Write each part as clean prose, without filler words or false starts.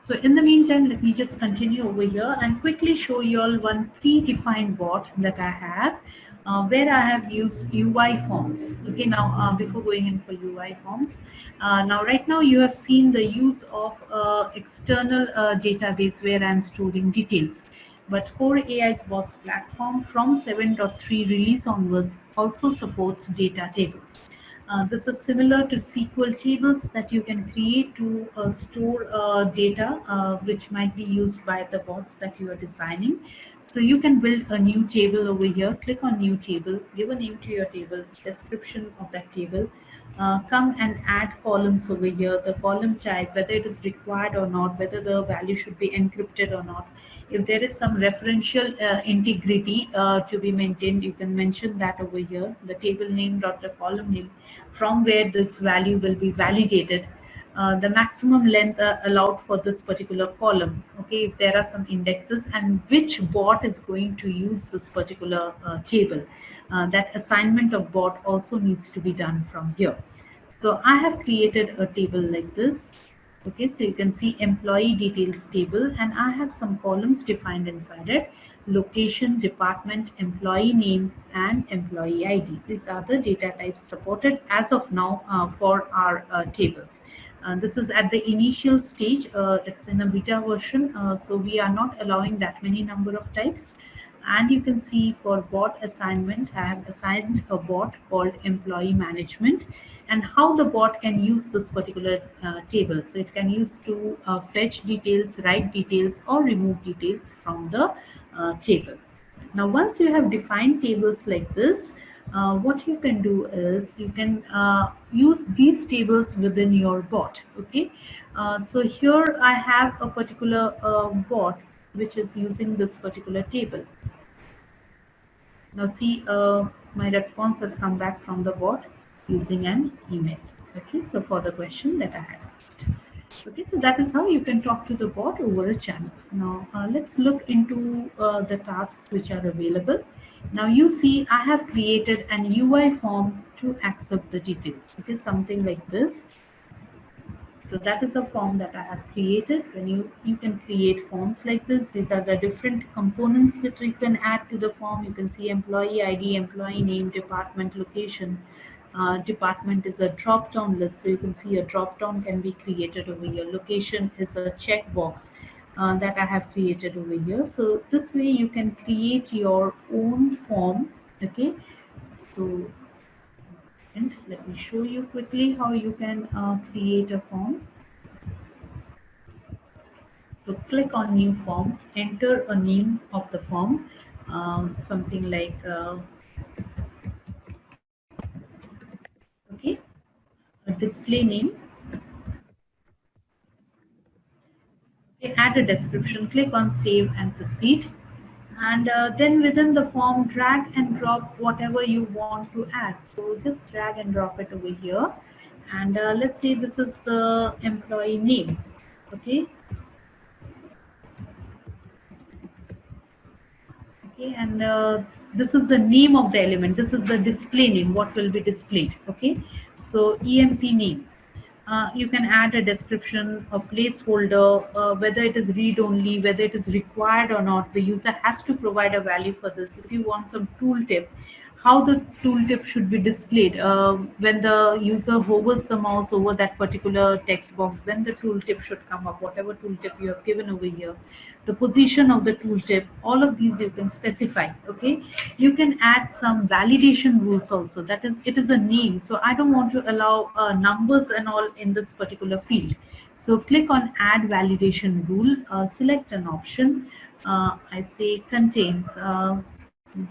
So in the meantime, let me just continue over here and quickly show you all one predefined bot that I have, where I have used UI forms. Okay, now before going in for UI forms, now right now you have seen the use of external database where I'm storing details. But Core AI's bots platform from 7.3 release onwards also supports data tables. This is similar to SQL tables that you can create to store data which might be used by the bots that you are designing. So you can build a new table over here, click on new table, give a name to your table, description of that table, come and add columns over here, the column type, whether it is required or not, whether the value should be encrypted or not. If there is some referential integrity to be maintained, you can mention that over here, the table name dot the column name, from where this value will be validated. The maximum length allowed for this particular column, okay, if there are some indexes, and which bot is going to use this particular table. That assignment of bot also needs to be done from here. So I have created a table like this. Okay, so you can see employee details table, and I have some columns defined inside it: location, department, employee name, and employee ID. These are the data types supported as of now for our tables. This is at the initial stage. It's in a beta version, so we are not allowing that many number of types. And you can see for bot assignment, I have assigned a bot called employee management, and how the bot can use this particular table. So it can use to fetch details, write details, or remove details from the table. Now, once you have defined tables like this, what you can do is you can use these tables within your bot. Okay, so here I have a particular bot which is using this particular table. Now see, my response has come back from the bot using an email. Okay, so for the question that I had asked. Okay, so that is how you can talk to the bot over a channel. Now let's look into the tasks which are available. Now you see I have created an UI form to accept the details. Okay, something like this. So that is a form that I have created. When you can create forms like this, these are the different components that you can add to the form. You can see employee ID, employee name, department, location. Department is a drop down list, so you can see a drop down can be created over here. Location is a checkbox that I have created over here. So this way you can create your own form. Okay, so and let me show you quickly how you can create a form. So click on new form, enter a name of the form, something like, okay, a display name. Okay, add a description, click on save and proceed. And then within the form, drag and drop whatever you want to add. So just drag and drop it over here. And let's say this is the employee name. Okay, okay, and this is the name of the element, this is the display name, what will be displayed. Okay, so emp name, you can add a description, a placeholder, whether it is read only, whether it is required or not. The user has to provide a value for this. If you want some tooltip, how the tooltip should be displayed, when the user hovers the mouse over that particular text box, then the tooltip should come up, whatever tooltip you have given over here. The position of the tooltip, all of these you can specify. Okay, you can add some validation rules also, that is, it is a name, so I don't want to allow numbers and all in this particular field. So click on add validation rule, select an option. I say contains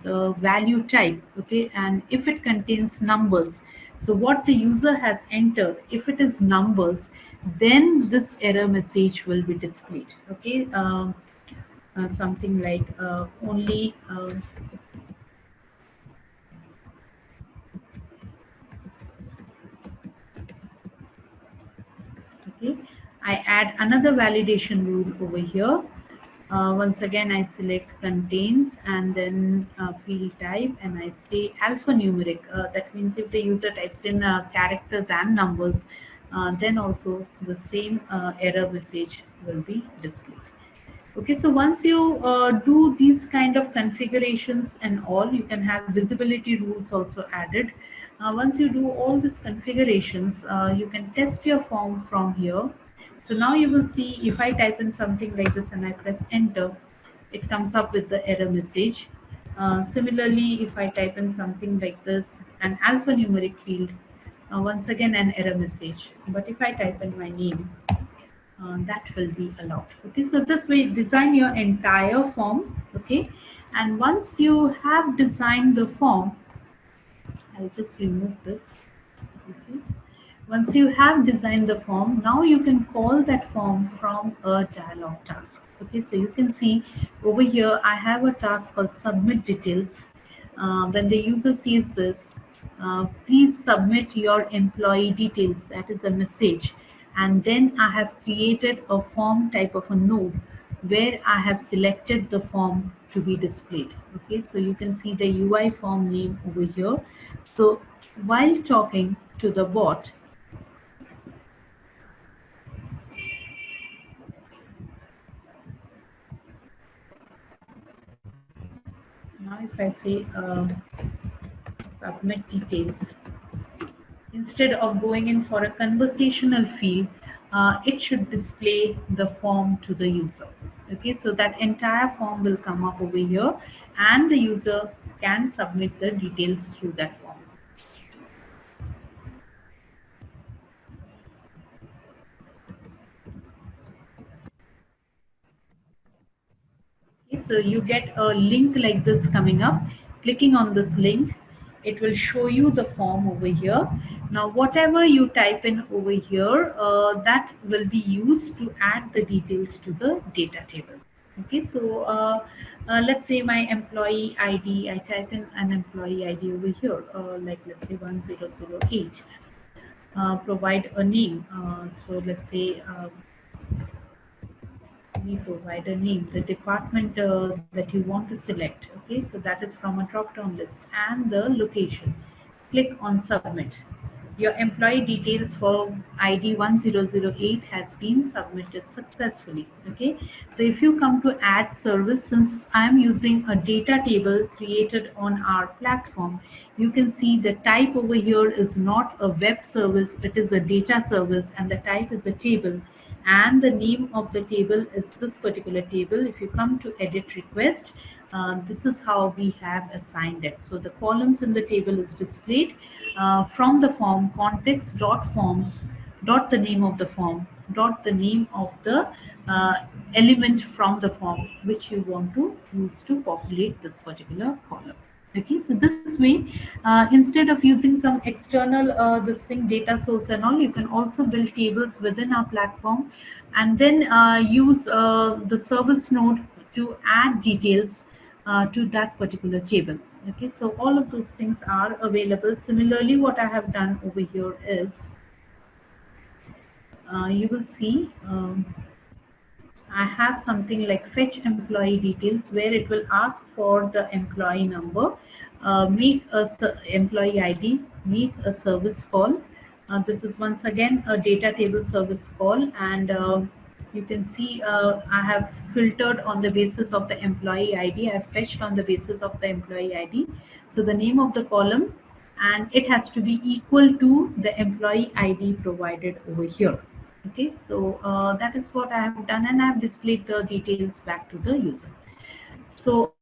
the value type. Okay, and if it contains numbers, so what the user has entered, if it is numbers, then this error message will be displayed. Okay, something like only okay, I add another validation rule over here. Once again, I select contains and then field type, and I say alphanumeric. That means if the user types in characters and numbers, then also the same error message will be displayed. Okay, so once you do these kind of configurations and all, you can have visibility rules also added. Once you do all these configurations, you can test your form from here. So now you will see if I type in something like this and I press enter, it comes up with the error message. Similarly, if I type in something like this, an alphanumeric field, once again an error message. But if I type in my name, that will be allowed. Okay, so this way design your entire form. Okay, and once you have designed the form, I'll just remove this. Okay. Once you have designed the form, now you can call that form from a dialog task. Okay, so you can see over here I have a task called submit details. When the user sees this, please submit your employee details. That is a message. And then I have created a form type of a node where I have selected the form to be displayed. Okay, so you can see the UI form name over here. So while talking to the bot, now if I say submit details, instead of going in for a conversational field, it should display the form to the user. Okay, so that entire form will come up over here and the user can submit the details through that form. Okay, so you get a link like this coming up. Clicking on this link, it will show you the form over here. Now, whatever you type in over here, that will be used to add the details to the data table. Okay, so let's say my employee ID, I type in an employee ID over here, like let's say 1008. Provide a name. So let's say we provide a name, the department that you want to select. Okay, so that is from a drop down list, and the location. Click on submit. Your employee details for ID 1008 has been submitted successfully. Okay, so if you come to add service, since I am using a data table created on our platform, you can see the type over here is not a web service, it is a data service, and the type is a table, and the name of the table is this particular table. If you come to edit request, this is how we have assigned it. So the columns in the table is displayed from the form context dot forms dot the name of the form dot the name of the element from the form which you want to use to populate this particular column. Okay, so this way, instead of using some external this thing data source and all, you can also build tables within our platform, and then use the service node to add details to that particular table. Okay, so all of those things are available. Similarly, what I have done over here is you will see I have something like fetch employee details, where it will ask for the employee number, make a employee ID, make a service call. This is once again a data table service call, and you can see I have filtered on the basis of the employee ID. I have fetched on the basis of the employee ID. So the name of the column, and it has to be equal to the employee ID provided over here. Okay, so that is what I have done, and I have displayed the details back to the user. So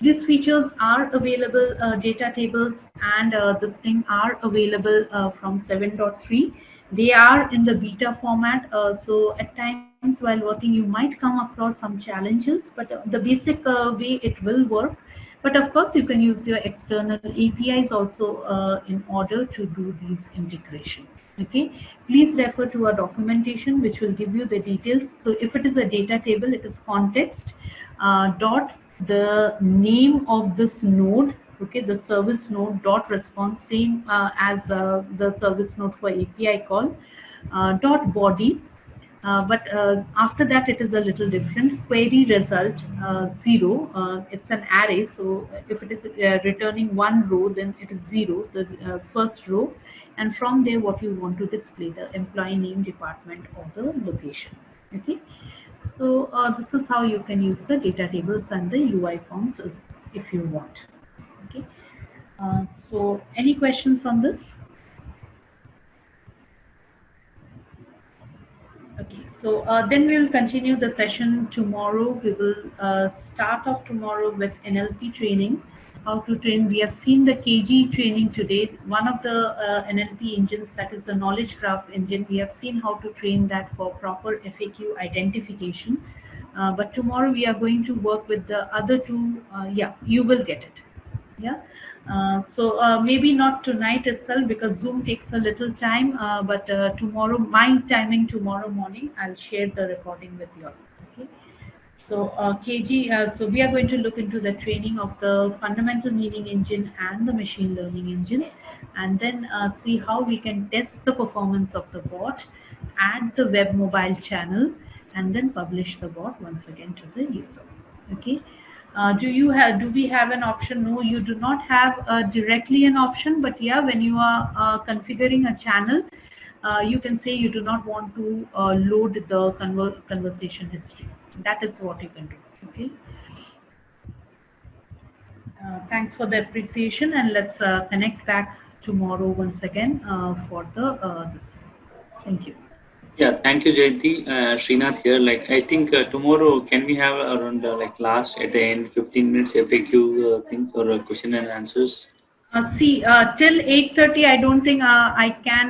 these features are available, data tables and this thing are available from 7.3. They are in the beta format, so at times while working you might come across some challenges, but the basic way it will work. But of course you can use your external APIs also in order to do these integration. Okay, please refer to our documentation which will give you the details. So if it is a data table, it is context dot the name of this node. Okay, the service node dot response, same as the service node for API call, dot body, But after that, it is a little different. Query result 0. It's an array, so if it is returning one row, then it is 0, the first row, and from there, what you want to display, the employee name, department, or the location. Okay, so this is how you can use the data tables and the UI forms if you want. Okay, so any questions on this? Okay, so then we'll continue the session tomorrow. We will start off tomorrow with NLP training, how to train. We have seen the KG training today. One of the NLP engines, that is the knowledge graph engine, we have seen how to train that for proper FAQ identification. But tomorrow we are going to work with the other two. Yeah, you will get it. Yeah. So maybe not tonight itself because Zoom takes a little time, but tomorrow, my timing tomorrow morning, I'll share the recording with you all. Okay. So KG, so we are going to look into the training of the fundamental meaning engine and the machine learning engine, and then see how we can test the performance of the bot, add the web mobile channel, and then publish the bot once again to the user. Okay. Do we have an option? No, you do not have directly an option, but yeah, when you are configuring a channel, you can say you do not want to load the conversation history. That is what you can do. Okay. Thanks for the appreciation, and let's connect back tomorrow once again for the this. Thank you. Yeah, thank you, Jayanti. Srinath here. Like, I think tomorrow, can we have around like last at the end 15 minutes FAQ things or question and answers? See, till 8:30, I don't think I can